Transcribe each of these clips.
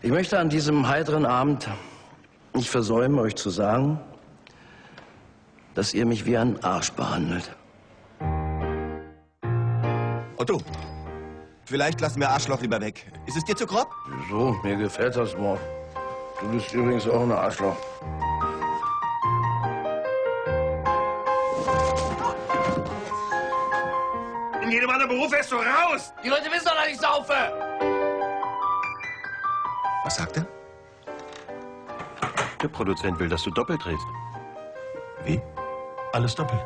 Ich möchte an diesem heiteren Abend nicht versäumen, euch zu sagen, dass ihr mich wie einen Arsch behandelt. Otto, vielleicht lassen wir Arschloch lieber weg. Ist es dir zu grob? Wieso? Mir gefällt das mal. Du bist übrigens auch ein Arschloch. In jedem anderen Beruf wärst du raus! Die Leute wissen doch, dass ich saufe! Was sagt er? Der Produzent will, dass du doppelt drehst. Wie? Alles doppelt.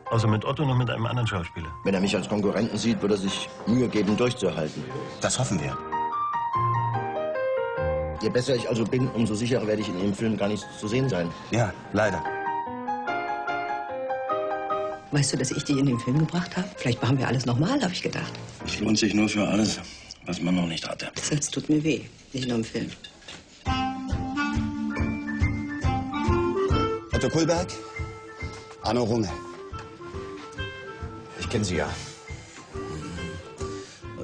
Außer mit Otto noch mit einem anderen Schauspieler. Wenn er mich als Konkurrenten sieht, wird er sich Mühe geben, durchzuhalten. Das hoffen wir. Je besser ich also bin, umso sicherer werde ich in dem Film gar nicht zu sehen sein. Ja, leider. Weißt du, dass ich die in den Film gebracht habe? Vielleicht machen wir alles nochmal, habe ich gedacht. Es lohnt sich nur für alles, was man noch nicht hatte. Das Herz tut mir weh, nicht nur im Film. Otto Kullberg, Arno Runge. Ich kenne Sie ja.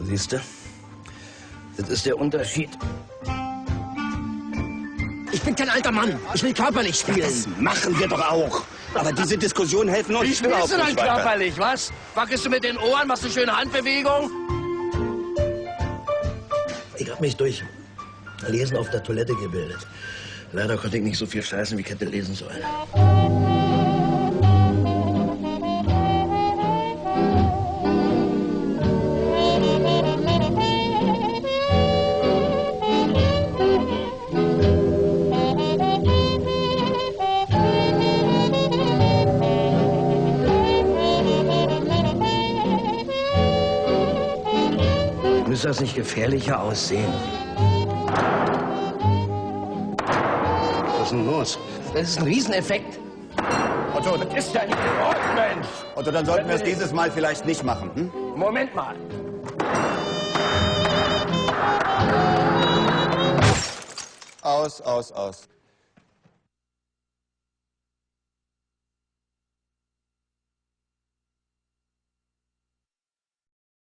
Siehst du? Das ist der Unterschied. Ich bin kein alter Mann. Ich will körperlich spielen. Das machen wir doch auch. Aber diese Diskussionen helfen uns Wie spielst du dann körperlich, was? Wackelst du mit den Ohren, machst du schöne Handbewegung? Ich habe mich durch Lesen auf der Toilette gebildet. Leider konnte ich nicht so viel scheißen, wie ich hätte lesen sollen. Müsste das nicht gefährlicher aussehen? Was ist denn los? Das ist ein Rieseneffekt. Otto, Das ist ja nicht in Ordnung, Mensch. Otto, dann sollten wir es dieses Mal vielleicht nicht machen. Hm? Moment mal. Aus, aus, aus.